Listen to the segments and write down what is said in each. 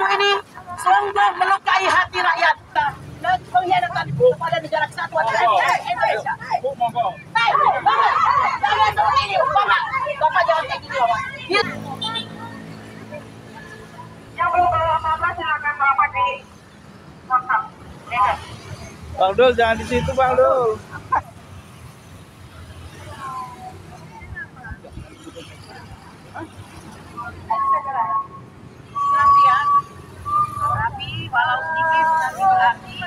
Madu ini sungguh melukai hati rakyat dan pengkhianatan kepada negara kesatuan Republik Indonesia. Hei, Bapak, jangan seperti ini, Bapak jangan kayak gini, Bapak. Yang belum bawa apa-apa silakan Bapak di WhatsApp. Bang Dul, jangan di situ, Bang Dul. Tapi walau sedikit tapi berarti.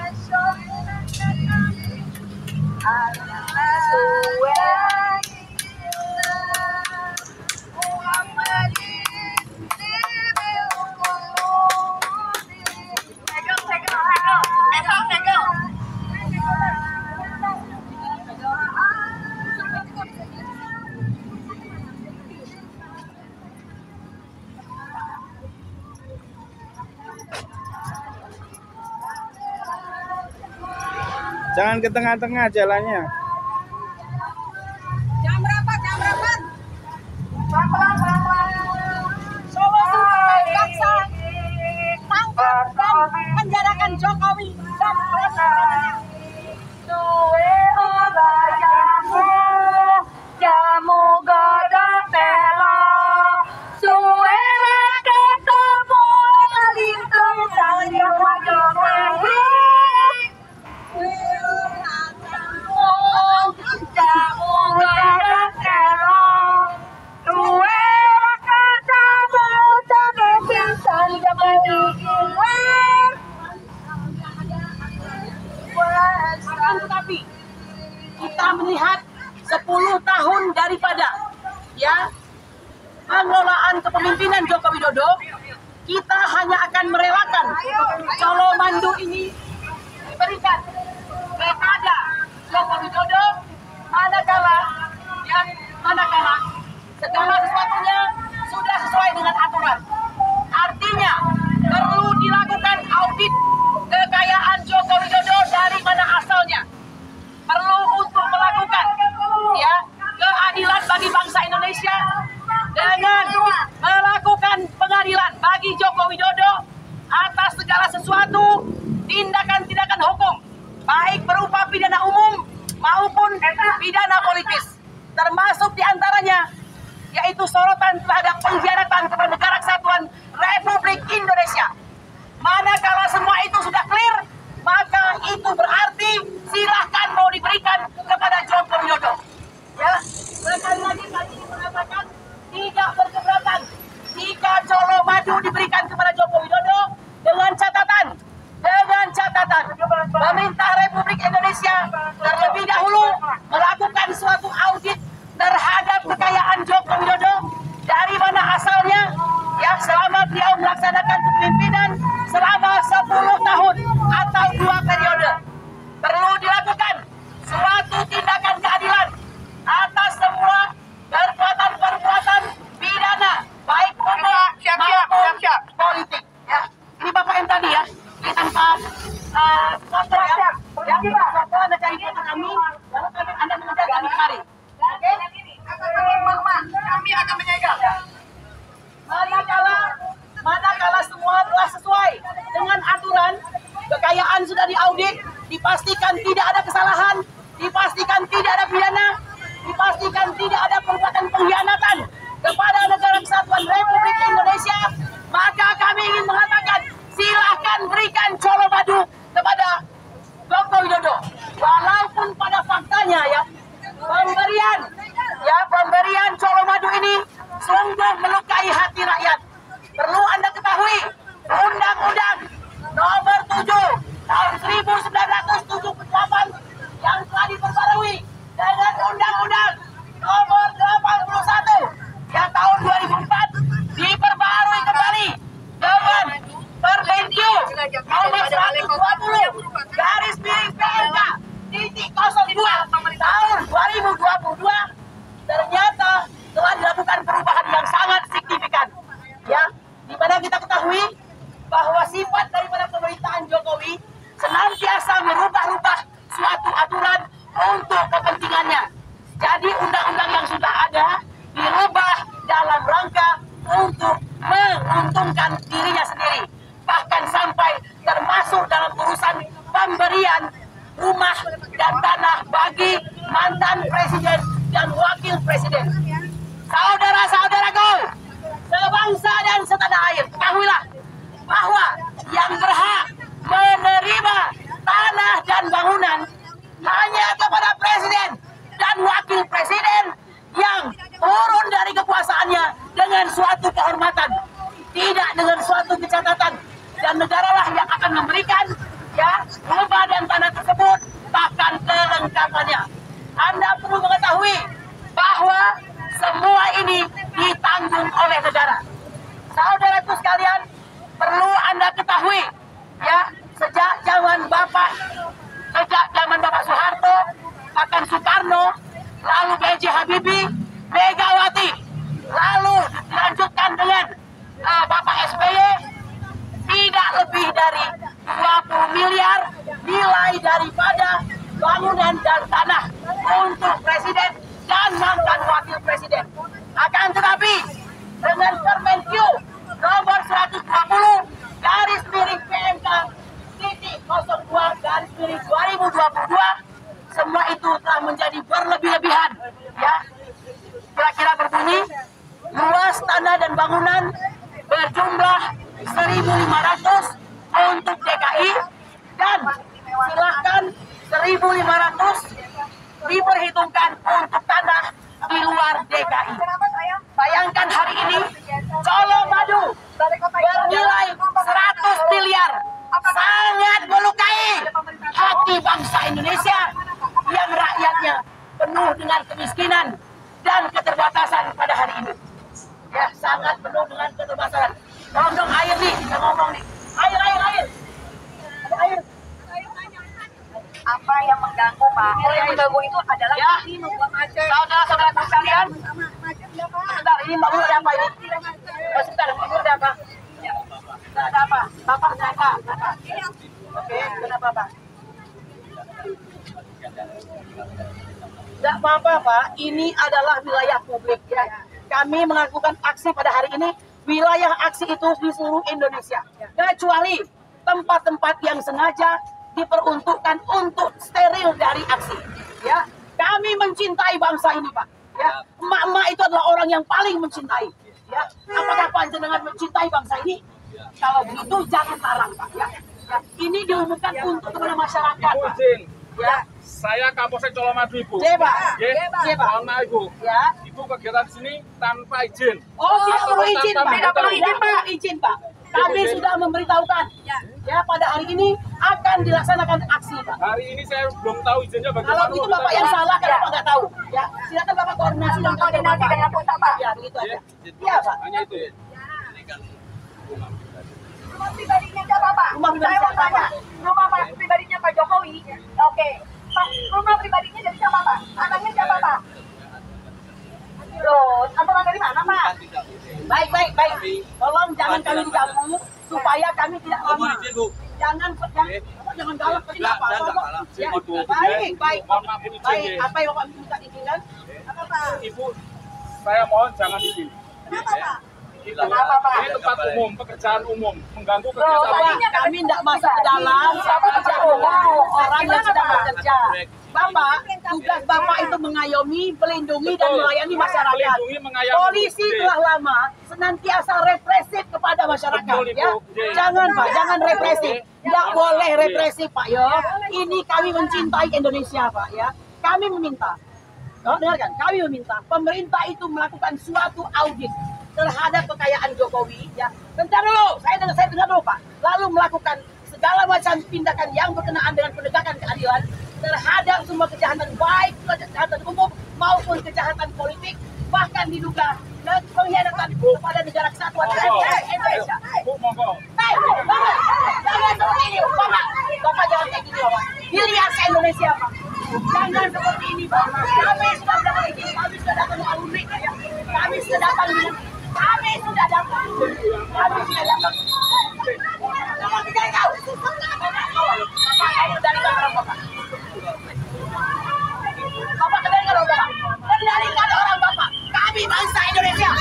Jangan ke tengah-tengah jalannya. Jam berapa? Solo bangsa tangkap dan penjarakan Jokowi dan kawan-kawannya. Jamu godok telo, suwe ketemu lintung sayang wajah lagi. Jamu godok telo, suwe ketemu cabai pisang jaman dikiler. Akan tetapi kita melihat 10 tahun daripada pengelolaan kepemimpinan Joko Widodo, kita hanya akan merelakan Colomadu ini diberikan kepada Joko Widodo manakala segala sesuatunya sudah sesuai dengan aturan. Artinya perlu dilakukan audit kekayaan Joko Widodo dari mana asalnya. Perlu untuk melakukan keadilan bagi bangsa Indonesia dengan melakukan pengadilan bagi Joko Widodo atas segala sesuatu tindakan-tindakan hukum, baik berupa pidana umum maupun pidana politis, termasuk diantaranya yaitu sorotan terhadap pengkhianatan kepada negara kesatuan Republik Indonesia. Manakala semua itu sudah clear, maka itu berarti silahkan mau diberikan kepada Joko Widodo. Sekali lagi kami mengatakan tidak berkeberatan jika Colomadu diberikan kepada Joko Widodo dengan catatan pemerintah Republik Indonesia terlebih dahulu melakukan suatu audit terhadap kekayaan Joko Widodo dari mana asalnya selama beliau melaksanakan kepemimpinan selama 10 tahun atau 2 periode. Perlu dilakukan suatu tindakan keadilan atas semua perbuatan pidana baik umum maupun politik. Ini Bapak yang tadi ini tanpa foto foto Anda cari foto kami, lalu Anda mengejar kami kemari. Oke? Kami akan menyegel. Manakala semua telah sesuai dengan aturan, kekayaan sudah diaudit, dipastikan tidak ada kesalahan, dipastikan tidak ada pidana, dipastikan tidak ada perbuatan pengkhianatan kepada negara kesatuan Republik Indonesia, maka kami ingin mengatakan silahkan berikan Colomadu kepada Joko Widodo. Walaupun pada faktanya pemberian Colomadu ini sungguh melukai hati rakyat. Perlu Anda ketahui, Undang-Undang Nomor 7 Tahun 1978 yang telah diperbarui dengan Undang-Undang Nomor 81 yang tahun 2004 diperbarui kembali dengan Permenkyu Nomor 120 garis miring PMK titik 02 tahun 2022. Ternyata telah dilakukan perubahan yang sangat signifikan, di mana kita ketahui bahwa sifat daripada pemerintahan Jokowi senantiasa merubah-rubah suatu aturan untuk kepentingannya. Jadi undang-undang yang sudah ada dirubah dalam rangka untuk menguntungkan dirinya sendiri. Presiden. Saudara-saudaraku, sebangsa dan setanah air, ketahuilah bahwa yang berhak menerima tanah dan bangunan hanya kepada Presiden dan Wakil Presiden yang turun dari kekuasaannya dengan suatu kehormatan, tidak dengan suatu kecacatan, dan negaralah yang akan memberikan rumah dan tanah tersebut, bahkan kelengkapannya. Anda perlu mengetahui bahwa semua ini ditanggung oleh negara. Saudaraku sekalian, perlu Anda ketahui sejak zaman Bapak Soeharto, bahkan Soekarno, lalu B.J. Habibie, Megawati, lalu dilanjutkan dengan Bapak SBY, tidak lebih dari 20 miliar nilai daripada bangunan dan tanah untuk Presiden dan mantan Wakil Presiden. Akan tetapi dengan Permen-Q nomor 120 garis miring PMK titik 02 garis miring 2022, semua itu telah menjadi berlebih-lebihan. Kira-kira berbunyi, luas tanah dan bangunan berjumlah 1.500 untuk DKI, dan silahkan 1.500 diperhitungkan untuk tanah di luar DKI. Bayangkan hari ini Colomadu bernilai 100 miliar, sangat melukai hati bangsa Indonesia yang rakyatnya penuh dengan kemiskinan dan keterbatasan pada hari ini. Sangat penuh dengan keterbatasan. Tolong dong air nih, kita ngomong nih. Air. Ada air. Apa yang mengganggu Pak? Yang mengganggu itu adalah ini membuat macet. Saudara-saudara sekalian, sebentar, ini Mbak Nur ada apa ini? Sebentar, Mbak Nur ada apa? Ada apa? Bapak ada apa? Oke, kenapa Pak? Tidak apa-apa Pak, ini adalah wilayah publik ya. Kami melakukan aksi pada hari ini, wilayah aksi itu di seluruh Indonesia. Kecuali tempat-tempat yang sengaja diperuntukkan untuk steril dari aksi. Kami mencintai bangsa ini Pak. Emak-emak itu adalah orang yang paling mencintai. Apakah panjenengan mencintai bangsa ini? Kalau begitu jangan larang Pak. Ini diumumkan untuk kepada masyarakat Pak. Saya Kapolsek Colomadu Ibu. Pak. Mohon maaf Ibu. Ibu kegiatan di sini tanpa izin. Tidak perlu izin Pak. Tidak perlu izin Pak. Kami sudah memberitahukan. Pada hari ini akan dilaksanakan aksi Pak. Hari ini saya belum tahu izinnya bagaimana. Kalau begitu Bapak yang salah, kenapa nggak tahu? Silakan Bapak koordinasi dan koordinasi dengan pusat Pak. Begitu aja. Iya Pak. Hanya itu. Rumah pribadinya siapa Pak? Rumah pribadi Saya mau siapa, tanya. Rumah pribadinya Pak Jokowi. Oke. Pak, rumah pribadinya dari siapa Pak? Anaknya siapa Pak? Terus, aturan dari mana Pak? Baik. Tolong jangan kami diganggu supaya kami tidak lama. Jangan galak tadi Bapak. Baik. Apa yang Bapak minta diizinkan? Apa Pak? Ibu, saya mohon jangan izin. Kenapa Pak? Kenapa Pak? Ini tempat umum, pekerjaan umum, mengganggu kegiatan. Bapak, kami tidak masuk ke dalam orang yang sedang bekerja. Bapak, tugas Bapak itu mengayomi, melindungi dan melayani masyarakat. Polisi telah lama senantiasa represif kepada masyarakat. Jangan Pak, jangan represif. Tidak boleh represif Pak Ini kami mencintai Indonesia Pak Kami meminta. Dengarkan, kami meminta pemerintah itu melakukan suatu audit terhadap kekayaan Jokowi Bentar dulu, saya dengar dulu Pak. Lalu melakukan segala macam tindakan yang berkenaan dengan penegakan keadilan terhadap semua kejahatan, baik kejahatan umum maupun kejahatan politik, bahkan diduga pengkhianatan kepada negara kesatuan Indonesia. Bapak, jangan seperti ini Bapak jangan kayak gini Bapak. Dilihat ke Indonesia Pak. Jangan seperti ini Pak. Kami sudah dapat izin, kami sudah datang audit Kami sudah datang. Bapak kendalikan orang Bapak. Kendalikan orang Bapak. Kami bangsa Indonesia.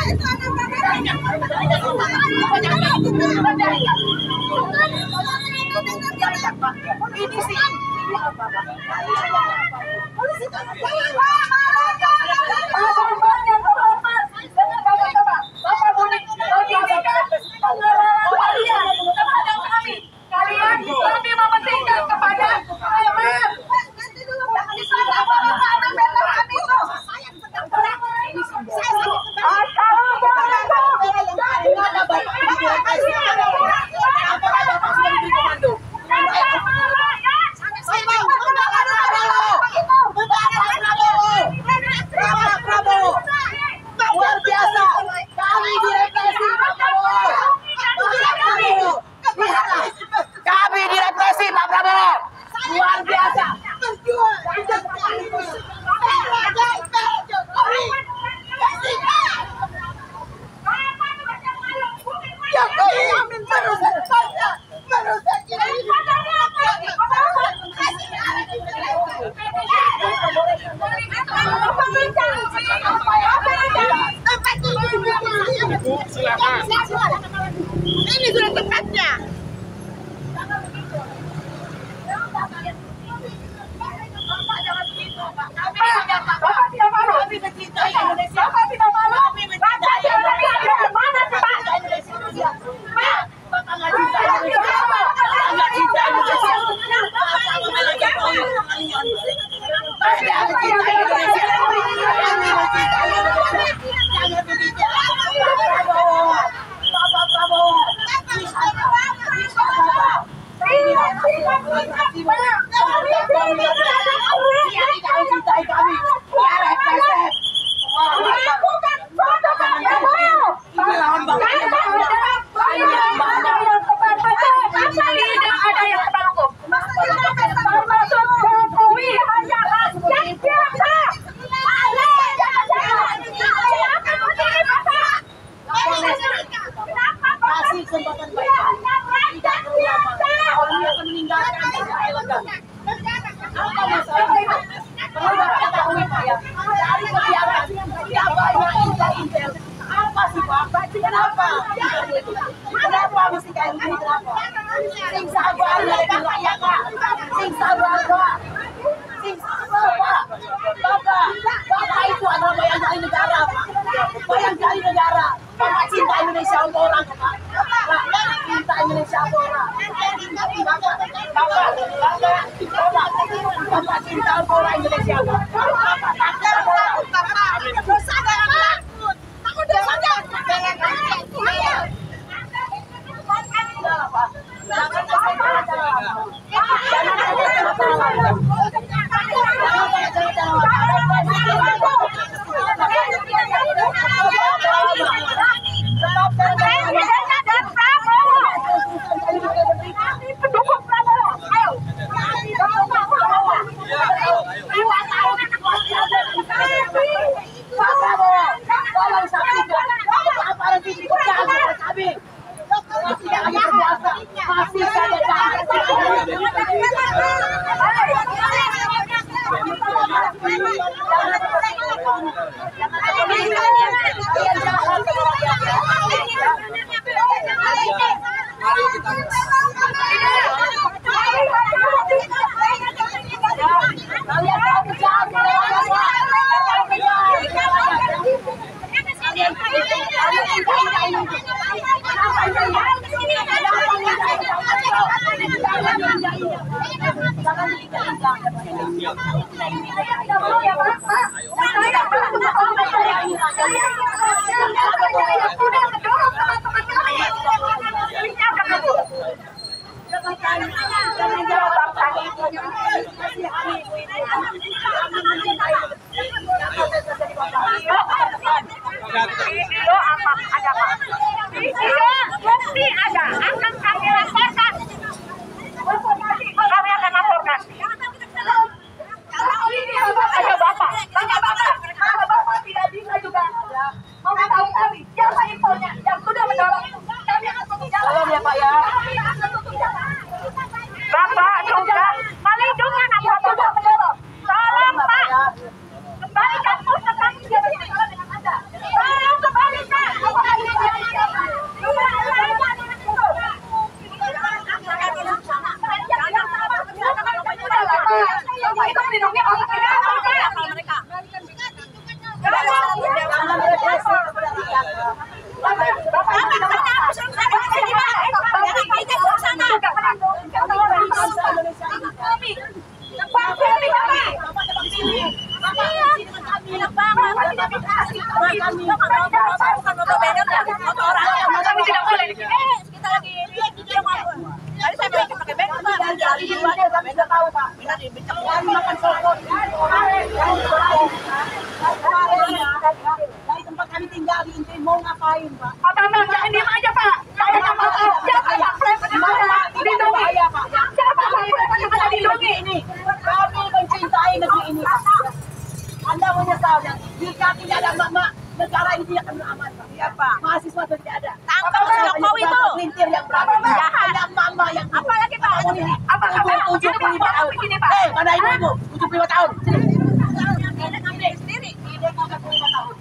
Kendalikan Pak. Ini sih. Polisi kasih Pak. Kenapa? Kenapa mesti kayak gini? Kenapa? Sing sabar dari rakyat Pak. Sing sabar Pak. Sing sabar Pak. Bapak itu adalah bayang negara Pak. Bayang negara. Bapak cinta Indonesia untuk orang Pak. Bapak cinta Indonesia untuk orang. Bapak cinta untuk orang Indonesia Pak. Bapak takut orang. Dosa Pak. Aku dosa Pak. Dari tempat kami tinggal di Inti mau ngapain Pak? Pak Bambang, jangan diem aja Pak. Saya nggak mau tahu siapa Pak preman dilindungi. Siapa Pak preman yang ada dilindungi ini? Kami mencintai negeri ini Pak. Anda menyesal dan jika tidak ada mak-mak negara ini tidak akan aman Pak. Iya Pak. Mahasiswa itu tidak ada. Tangkap Jokowi itu. Pelintir yang berada. Ada mama yang Apa lagi Pak? Apa umur 75 tahun. Mana ibu-ibu? 75 tahun. Sendiri. Ini 75 tahun.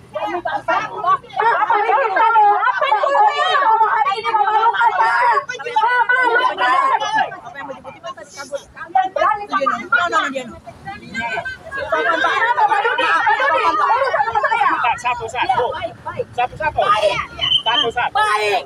Demi bangsa. Apa ini kamu? Apa ini kamu hari ini memalukan Pak? Apa yang mau tiba-tiba tadi kabur? Mana dia? Satu-satu. Satu-satu. Satu-satu. Baik.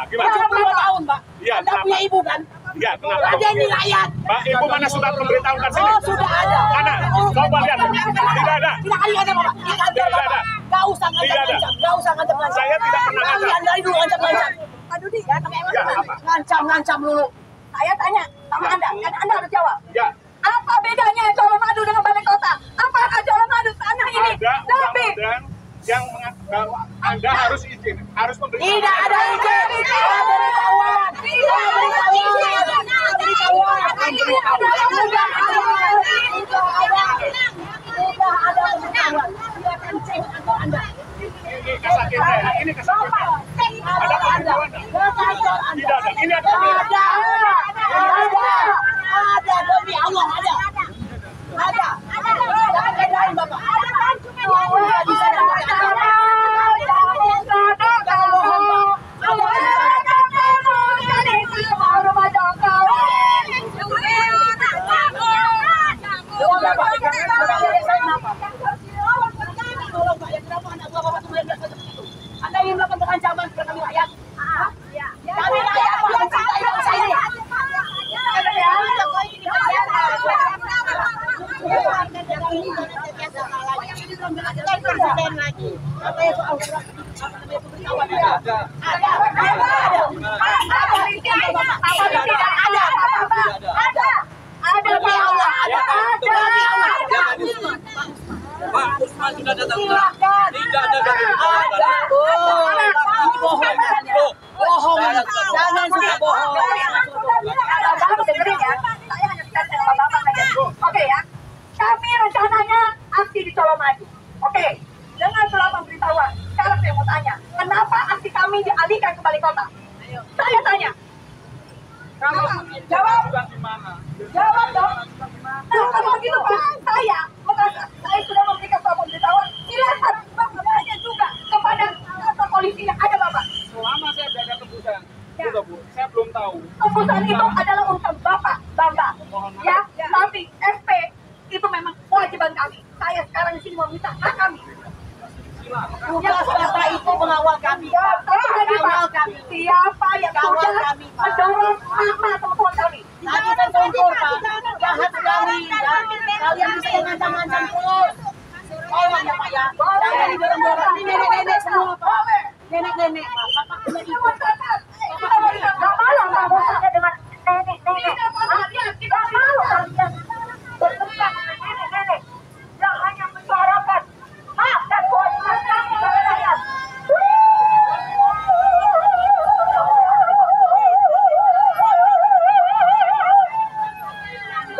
Gimana? 75 tahun, Pak. Iya, Anda punya ibu kan? Iya, kenapa? Ada ini rakyat. Pak, ibu mana surat pemberitahuan sini? Oh, sudah ada. Mana? Coba lihat. Tidak ada. Tidak ada, Bapak. Di kantor Tidak ada. Bapak. Gak usah ngancam-ngancam. Gak usah ngancam-ngancam. Saya tidak pernah ngancam. Kalian dari dulu ngancam-ngancam. Pak Dudi, ya, Ya, apa? Ngancam-ngancam dulu. saya tanya sama Anda, kan Anda harus jawab. Ya. Apa bedanya Colomadu dengan Balai Kota? Apakah Colomadu tanah ini Ada lebih? undang-undang yang bahwa Anda harus izin, harus memberi. Tidak ada izin. Pemberitahuan. Tidak ada pemberitahuan. Dia akan cek kantor Anda. Ini kesakitnya. Ini kesakitnya. Ada pemberitahuan. Tidak ada. Ini ada. Ada demi Allah ada. Jangan bedain Bapak. Bisa Kita presiden lagi. Apa yang soal surat pemberitahuan ada? Pak Usman sudah datang. Tidak ada bohong. Jangan suka bohong. Oke ya, kami rencananya aksi di Colomadu. Oke, dengan surat pemberitahuan. Sekarang saya mau tanya, kenapa aksi kami dialihkan ke balai kota? Saya tanya. Jawab. Jawab dong. Nah, kalau gitu Pak, saya sudah memberikan surat pemberitahuan. Silakan Bapak juga kepada kantor polisi yang ada Bapak. Selama saya berada tebusan, Bu, saya belum tahu. Tebusan itu adalah urusan Bapak, Bangga. Ya, tapi SP itu memang kewajiban kami. Saya sekarang di sini mau minta hak kami. Jelas Bapak itu mengawal kami. Kawal kami. Siapa yang sudah mendorong mama teman kami? Tadi kan tempur Pak, jahat sekali. Kalian bisa ngancam-ngancam terus. Tolong ya Pak ya, jangan didorong-dorong. Ini nenek-nenek semua Pak. Nenek-nenek Pak, Bapak punya ibu. Gak malu kamu dengan nenek-nenek. Gak malu kalian berdebat dengan nenek-nenek yang hanya menyuarakan hak dan kewajiban kami sebagai rakyat.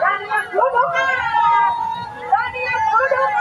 Rakyat duduk. Rakyat duduk.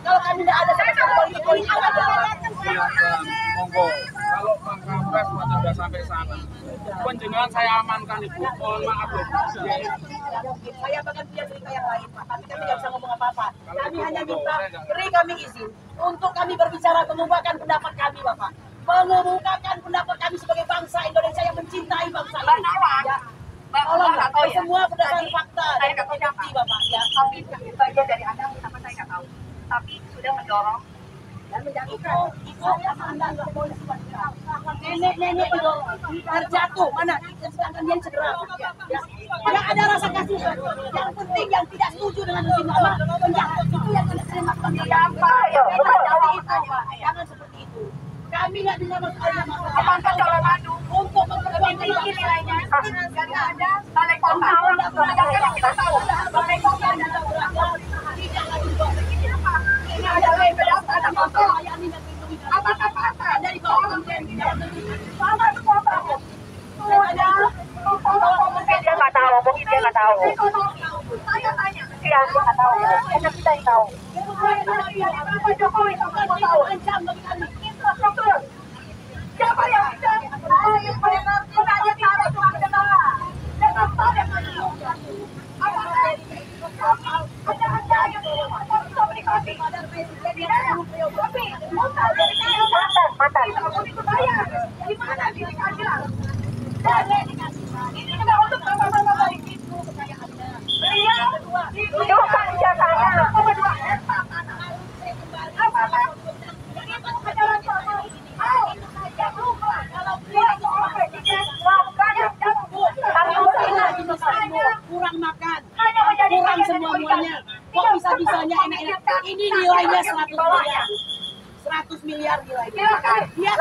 Kalau kami tidak ada polisi Silakan, monggo. Kalau Bang Kapres sudah sampai sana, penjenengan saya amankan Ibu. Mohon maaf loh. saya bahkan punya cerita yang lain Pak, tapi kami tidak bisa ngomong apa-apa. Kami hanya minta beri kami izin untuk kami berbicara, mengemukakan pendapat kami Bapak, mengemukakan pendapat kami sebagai bangsa Indonesia yang mencintai bangsa ini. Ya. Tolong semua berdasarkan fakta dan bukti Bapak ya. Tapi bagian dari Anda, kenapa saya nggak tahu. Tapi sudah mendorong Dan menjatuhkan itu Anda nggak boleh nenek-nenek itu terjatuh mana, sedangkan dia cedera. Ya. Tidak ada rasa kasih. Yang penting yang tidak setuju dengan rezim lama penjahat itu yang tidak terima siapa ya? Jangan seperti itu. Kami nggak bisa masalah. Apakah Colomadu Untuk memperbaiki nilainya dari ada balai kota kita tahu balai kota dan tidak lagi dibawa. ini adalah ada motor apakah pasar dari bawah sama semua bangun mungkin dia nggak tahu saya tanya dia nggak tahu hanya kita yang tahu Pak Jokowi sama mau tahu infrastruktur siapa yang bisa menanya cara Tuhan kenal dengan pada ada yang bisa menikmati tapi mantan itu bayar gimana diri keadilan dan ini juga untuk bapak-bapak baik itu beliau ditujukan jasanya kedua kurang makan, kurang semuanya. Kok bisa-bisanya enak-enak? Ini nilainya 100 miliar nilainya. Dia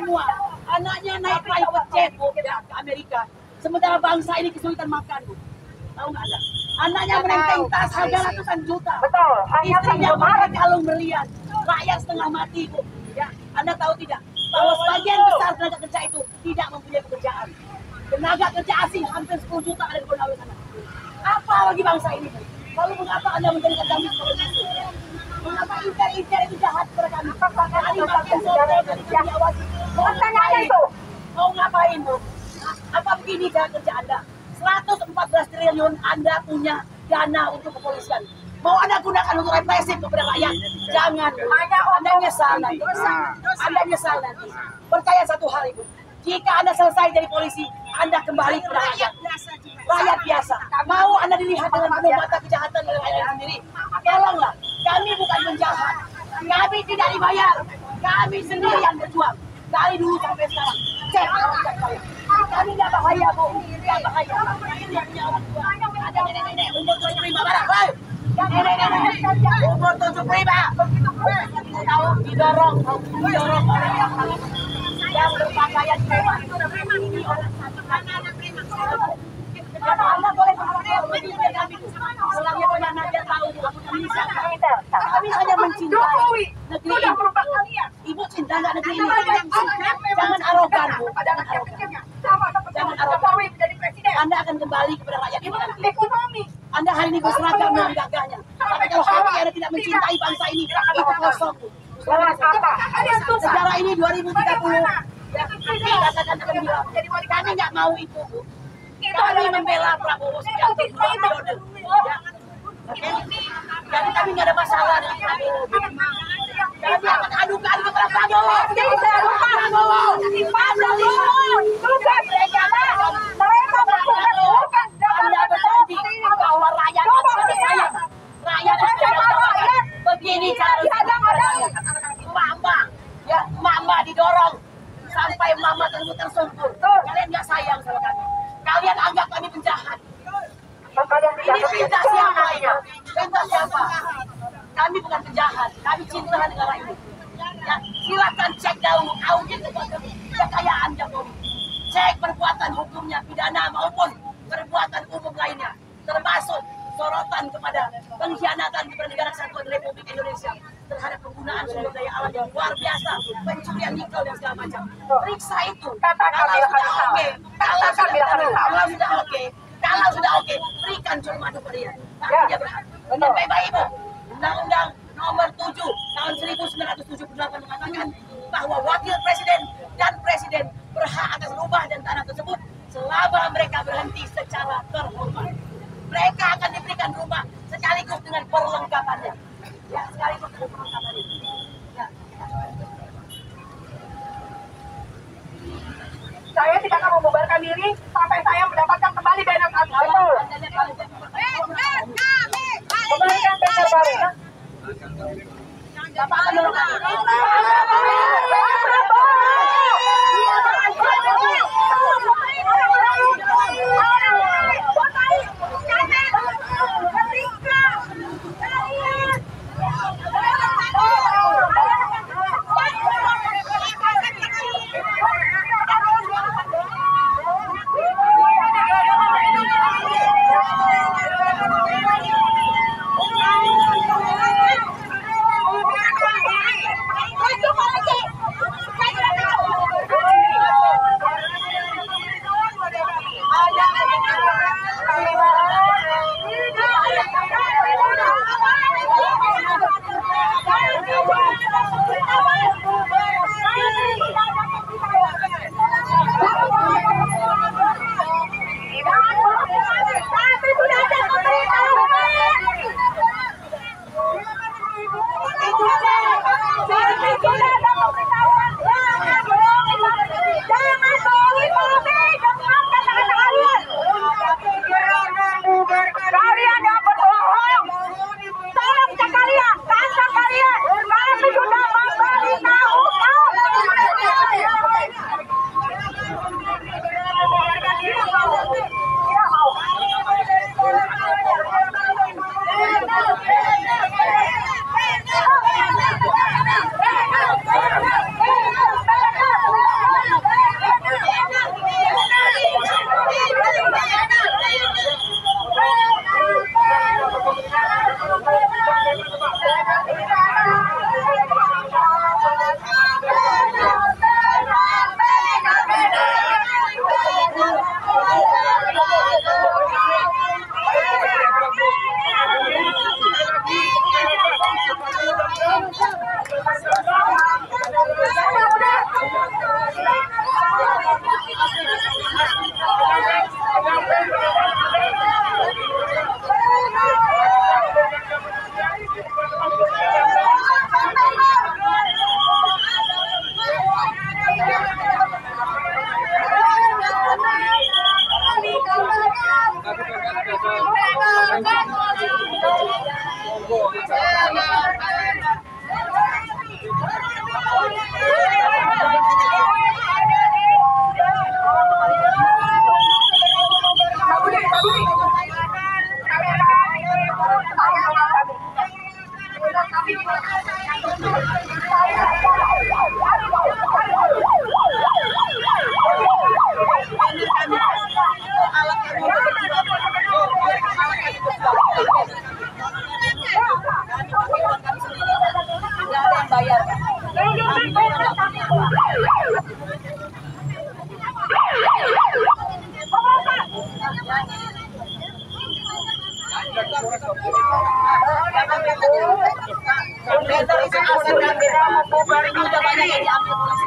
semua. Anaknya naik private jet ke Amerika. Sementara bangsa ini kesulitan makan, Bu. Tahu nggak Anda? Anaknya menenteng tas harga ratusan juta. betul Istrinya pakai kalung berlian. Rakyat setengah mati, Bu. Ya, Anda tahu tidak? bahwa sebagian besar tenaga kerja itu tidak mempunyai pekerjaan. Tenaga kerja asing hampir 10 juta ada di Konawe sana. Apa lagi bangsa ini? Lalu mengapa Anda menjadikan kami sebagai musuh? Mengapa inter itu jahat kepada kami? Kami makin sore dari diawasi. Pertanyaannya itu. Mau ngapain, Bu? Apa begini cara kerja Anda? 114 triliun Anda punya dana untuk kepolisian. Mau Anda gunakan untuk represif kepada rakyat? Jangan. Anda nyesal nanti. Anda nyesal nanti. Percaya satu hal, Ibu. Jika Anda selesai jadi polisi, Anda kembali kepada rakyat. Rakyat biasa. Mau Anda dilihat dengan penuh mata kejahatan oleh rakyat sendiri? Tolonglah. Kami bukan penjahat. Kami tidak dibayar. Kami sendiri yang berjuang. Dari dulu sampai sekarang. Cek saya. Kami nggak bahaya, Bu. Nggak bahaya. Ini yang punya orang tua. Ada nenek-nenek umur 75 barang. Nenek-nenek umur 75. Tahu didorong oleh yang berpakaian mewah. Ini orang Anda boleh mengingat kami. Selama Anda tahu kami hanya mencintai negeri ini. Ibu cinta nggak negeri ini? Jangan arogan, Bu. Jangan arogan. Anda akan kembali kepada rakyat ini nanti. Anda hari ini berseragam dengan gagahnya. Tapi kalau hati Anda tidak mencintai bangsa ini, itu kosong, Bu. Sejarah ini 2030. Ya, katakan akan bilang, kami nggak mau itu, Bu. Kami membela Prabowo sejak 2 periode. Jadi kami nggak ada masalah dengan Prabowo. Kami akan adukan kepada Prabowo. Anda berjanji bahwa rakyat akan disayang. Rakyat akan disayang. Begini cara Mama didorong sampai Mama tersungkur. Kalian nggak sayang sama kami. Kalian anggap kami penjahat. Ini perintah siapa ya? Perintah siapa? Kami bukan penjahat. Kami cinta negara ini. Ya, silakan cek dahulu audit kekayaan Jokowi. Cek perbuatan hukumnya, pidana maupun perbuatan umum lainnya, termasuk sorotan kepada pengkhianatan kepada negara kesatuan Republik Indonesia terhadap penggunaan sumber daya alam yang luar biasa, pencurian nikel dan segala macam. Periksa itu. Kalau sudah oke, berikan cuma kepada dia. Dia berhak. Bapak Ibu, Undang-Undang Nomor 7 tahun 1978 mengatakan bahwa wakil presiden dan presiden berhak atas rumah dan tanah tersebut selama mereka berhenti secara terhormat. Mereka akan diberikan rumah sekaligus dengan perlengkapannya. Ya, sekaligus dengan perlengkapannya. Ya. Saya tidak akan membubarkan diri sampai saya mendapatkan kembali dana kami. Kembalikan dana baru. Bapak akan melakukan. Itu kami. Ini udah banyak yang diambil polisi.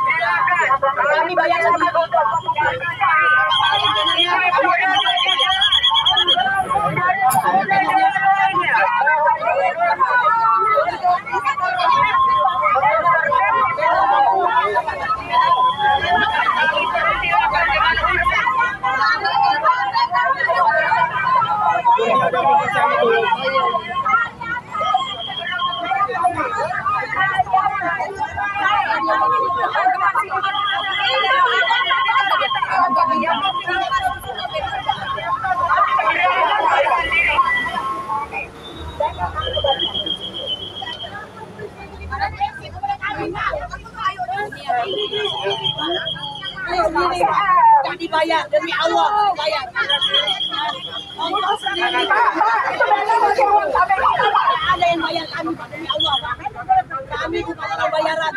Kami bayar sendiri. Kami bayar demi Allah, bayar. Allah sendiri. Ada yang bayar kami demi Allah, Pak. Kami bukan orang bayaran.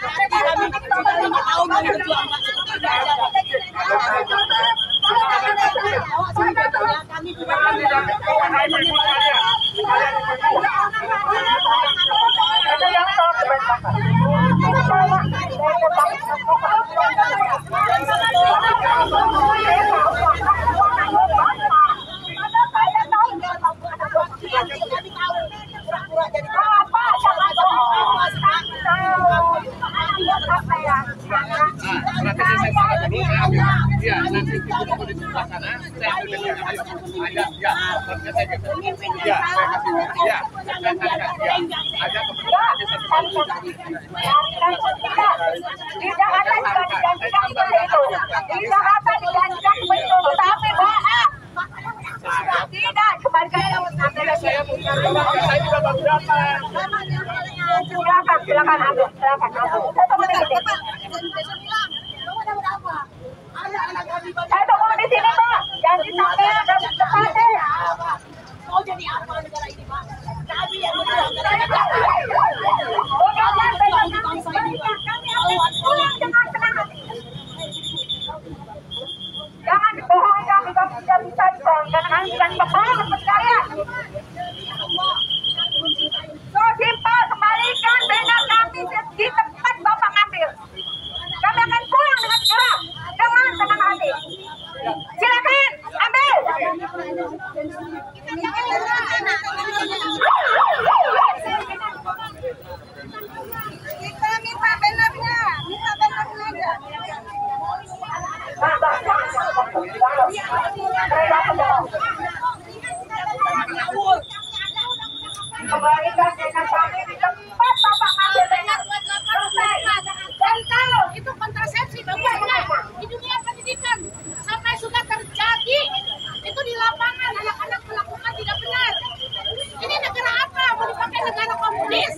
Kami sudah 5 tahun kami berjuang, Pak. Kami bukan silakan ambil. Saya tunggu di sini, Pak. Jangan disambil dan tempatnya. mau jadi apa negara ini, Pak? Kami yang berjuang bangsa ini, Pak. Jangan dibohongi kami tidak bisa dibohong karena kami bukan pembohong percaya. So simpel, kembalikan banner kami di tempat Bapak ngambil. Kami akan pulang dengan segera dengan tenang hati. Silakan ambil. Kita minta bannernya, aja. Kembalikan dengan kami di tempat Bapak ngambil banner. Dan kalau itu kontrasepsi bagusnya di dunia pendidikan sampai sudah terjadi itu di lapangan anak-anak melakukan tidak benar. Ini negara apa? Mau dipakai negara komunis?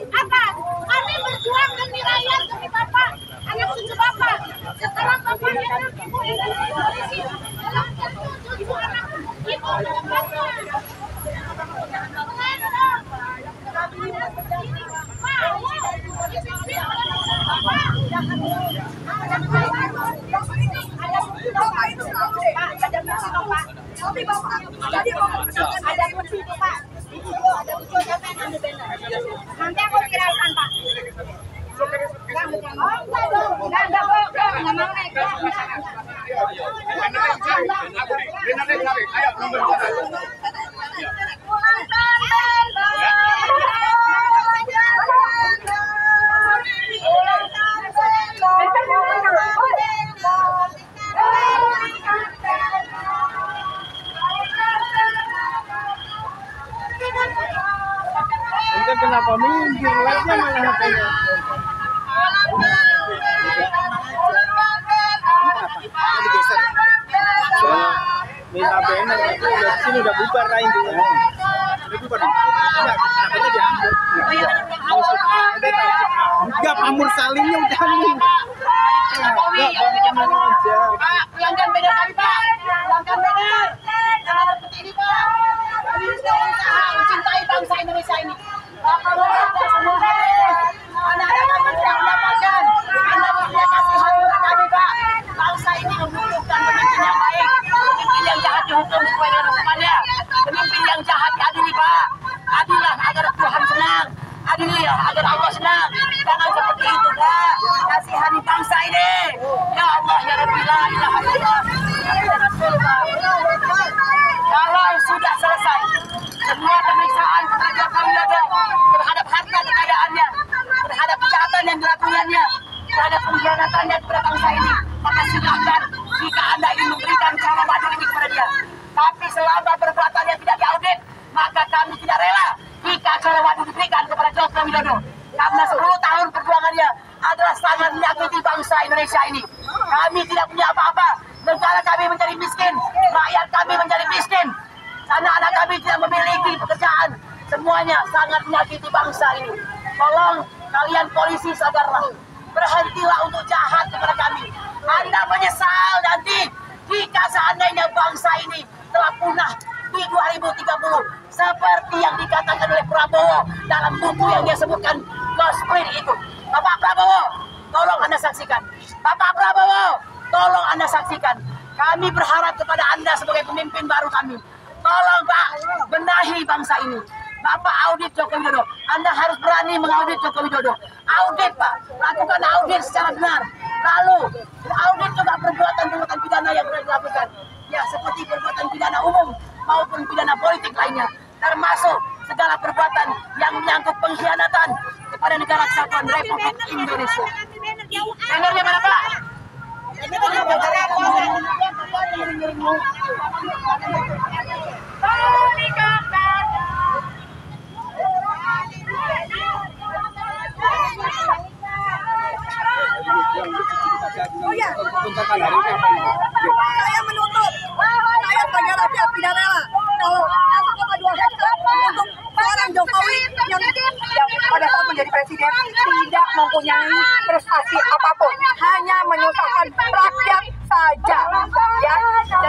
Apa? Kami berjuang demi rakyat, demi Bapak, anak cucu Bapak. Sekarang Bapak enak, Ibu enak di polisi. Dalam ibu anak, ibu tidak Bapak. Nanti aku kirakan, Pak. Kenapa minggir? Lihatnya malah HP-nya. Minta banner itu udah sini udah bubar lah intinya. Udah bubar. Enggak, HP-nya diambil. Enggak, pamur salimnya udah ambil. Enggak, bang aja. Pak, pulangkan banner kami, Pak. Pulangkan banner. Jangan seperti ini, Pak. Kami sudah berusaha mencintai bangsa Indonesia ini. Bapak bekerja semua hari. Anak-anak kami tidak mendapatkan. Anda tidak kasih hak kepada kami, Pak. Bangsa ini membutuhkan pemimpin yang baik. Pemimpin yang jahat dihukum sesuai dengan hukumannya. Pemimpin yang jahat diadili, Pak. Adilah agar Tuhan senang. adililah agar Allah senang. Jangan seperti itu, Pak. Kasihani bangsa ini. Ya Allah, ya Rabbi, la ilaha illallah. Kalau sudah selesai semua pemeriksaan kepada Joko Widodo terhadap harta kekayaannya, terhadap kejahatan yang dilakukannya, terhadap pengkhianatannya kepada bangsa ini, maka silakan jika Anda ingin memberikan cara madu ini kepada dia. Tapi selama perbuatannya tidak diaudit, maka kami tidak rela jika cara madu diberikan kepada Joko Widodo. Karena 10 tahun perjuangannya adalah sangat menyakiti bangsa Indonesia ini. Kami tidak punya apa-apa. Negara kami menjadi miskin, rakyat kami menjadi miskin. Anak-anak kami tidak memiliki pekerjaan. Semuanya sangat menyakiti bangsa ini. Tolong kalian polisi sadarlah. Berhentilah untuk jahat kepada kami. Anda menyesal nanti jika seandainya bangsa ini telah punah di 2030 seperti yang dikatakan oleh Prabowo dalam buku yang dia sebutkan Lost Print itu. Bapak Prabowo, tolong Anda saksikan. Bapak Prabowo, tolong Anda saksikan. Kami berharap kepada Anda sebagai pemimpin baru kami. Tolong Pak, benahi bangsa ini. Bapak audit Joko Widodo. Anda harus berani mengaudit Joko Widodo. Audit Pak, lakukan audit secara benar. Lalu audit juga perbuatan pidana yang sudah dilakukan. Ya, seperti perbuatan pidana umum maupun pidana politik lainnya. Termasuk segala perbuatan yang menyangkut pengkhianatan kepada Negara Kesatuan Republik Indonesia. Bannernya mana Pak? Saya menuntut, saya sebagai rakyat tidak rela kalau 1,2 hektar untuk seorang Jokowi yang pada saat menjadi presiden tidak mempunyai prestasi apapun, hanya menyusahkan rakyat saja. Ya,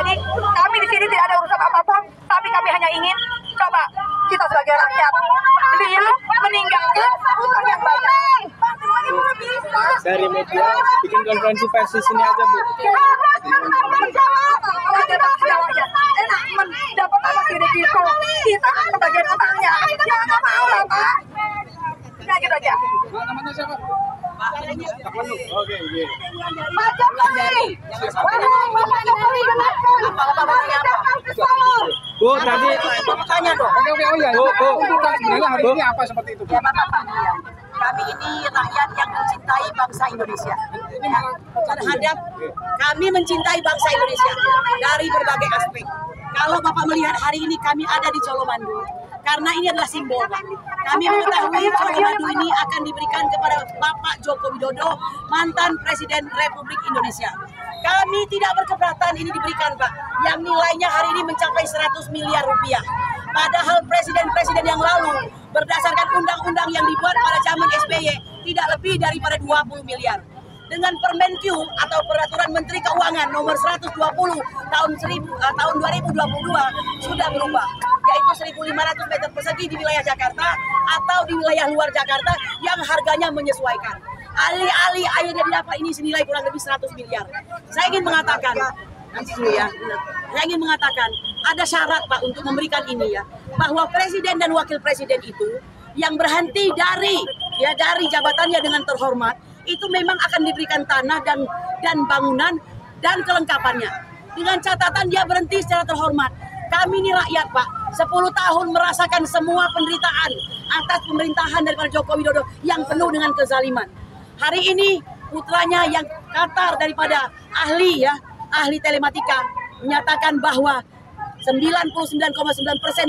jadi kami di sini tidak ada urusan apapun, tapi kami hanya ingin coba kita sebagai rakyat beliau meninggalkan utang yang banyak. Dari media bikin konferensi pers di sini aja Bu. Enak mendapat apa sidik itu kita kebagian utangnya, ya nggak mau lah Pak. Ya gitu aja. Namanya siapa? Oke. Pak Jokowi, Bapak Jokowi dengarkan. Bu, tadi Tanya dong. Oke, oh iya. Bu, sebenarnya hari ini apa seperti itu? Ya Bapak, kami ini rakyat yang mencintai bangsa Indonesia. Terhadap kami mencintai bangsa Indonesia dari berbagai aspek. Kalau Bapak melihat hari ini kami ada di Colomandu, karena ini adalah simbol Pak. Kami mengetahui Colomandu ini akan diberikan kepada Bapak Joko Widodo, mantan Presiden Republik Indonesia. Kami tidak berkeberatan ini diberikan Pak, yang nilainya hari ini mencapai 100 miliar rupiah. Padahal presiden-presiden yang lalu berdasarkan undang-undang yang dibuat pada zaman SBY tidak lebih daripada 20 miliar. Dengan Permenkyu atau Peraturan Menteri Keuangan nomor 120 tahun 2022 sudah berubah, yaitu 1.500 meter persegi di wilayah Jakarta atau di wilayah luar Jakarta yang harganya menyesuaikan. Alih-alih air yang didapat ini senilai kurang lebih 100 miliar. Saya ingin mengatakan, saya ingin mengatakan ada syarat Pak untuk memberikan ini ya, bahwa presiden dan wakil presiden itu yang berhenti dari jabatannya dengan terhormat itu memang akan diberikan tanah dan bangunan dan kelengkapannya dengan catatan dia berhenti secara terhormat. Kami ini rakyat Pak, 10 tahun merasakan semua penderitaan atas pemerintahan daripada Joko Widodo yang penuh dengan kezaliman. Hari ini putranya yang Qatar daripada ahli telematika menyatakan bahwa 99,9%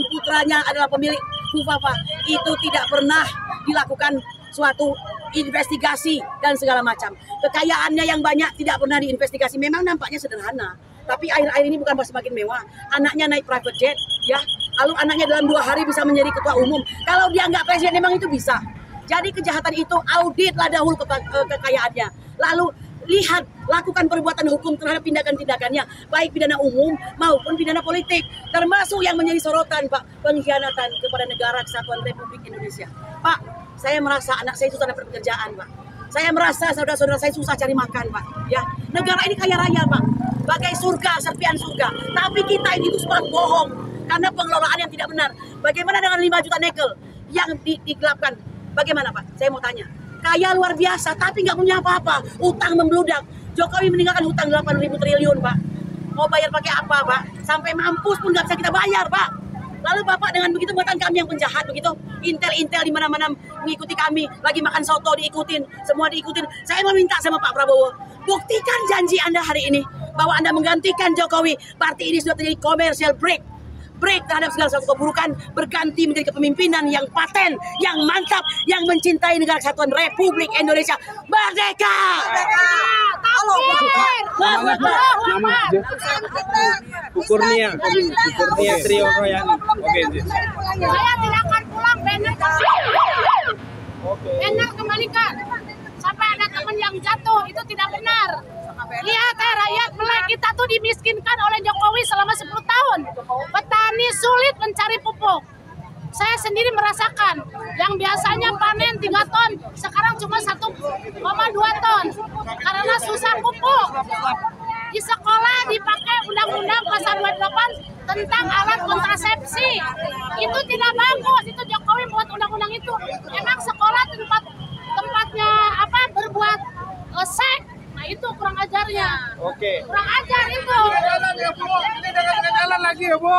putranya adalah pemilik Hufafa. Itu tidak pernah dilakukan suatu investigasi dan segala macam. Kekayaannya yang banyak tidak pernah diinvestigasi. Memang nampaknya sederhana, tapi akhir-akhir ini bukan semakin mewah. Anaknya naik private jet, ya. Lalu anaknya dalam 2 hari bisa menjadi ketua umum. Kalau dia nggak presiden, memang itu bisa. Jadi kejahatan itu auditlah dahulu kekayaannya. Lalu lihat, lakukan perbuatan hukum terhadap tindakan-tindakannya, baik pidana umum maupun pidana politik. Termasuk yang menjadi sorotan Pak, pengkhianatan kepada Negara Kesatuan Republik Indonesia. Pak, saya merasa anak saya susah dapat pekerjaan Pak. Saya merasa saudara-saudara saya susah cari makan Pak. Ya, negara ini kaya raya Pak, bagai surga, serpian surga. Tapi kita ini itu semua bohong karena pengelolaan yang tidak benar. Bagaimana dengan 5 juta nikel yang digelapkan? Bagaimana Pak? Saya mau tanya. Kaya luar biasa, tapi nggak punya apa-apa. Utang membludak. Jokowi meninggalkan hutang 8.000 triliun, Pak. Mau bayar pakai apa, Pak? Sampai mampus pun nggak bisa kita bayar, Pak. Lalu Bapak dengan begitu buatan kami yang penjahat begitu. Intel-intel di mana-mana mengikuti kami. Lagi makan soto diikutin, semua diikutin. Saya mau minta sama Pak Prabowo, buktikan janji Anda hari ini bahwa Anda menggantikan Jokowi. Berarti ini sudah terjadi commercial break terhadap segala sesuatu keburukan, berganti menjadi kepemimpinan yang paten, yang mantap, yang mencintai negara kesatuan Republik Indonesia. Merdeka! Kurnia Trio Royani. Oke. Saya tidak akan pulang, benar kembalikan. Sampai ada teman yang jatuh, itu tidak benar. Lihat rakyat mulai kita tuh dimiskinkan oleh Jokowi selama 10 tahun. Petani sulit mencari pupuk. Saya sendiri merasakan yang biasanya panen 3 ton, sekarang cuma 1,2 ton. Karena susah pupuk. Di sekolah dipakai Undang-Undang Pasal 28 tentang alat kontrasepsi. Itu tidak bagus, itu Jokowi buat undang-undang itu. Emang sekolah tempatnya apa berbuat seks. Nah itu kurang ajarnya. Oke. Kurang ajar itu. Ini jalan lagi ya, Bu.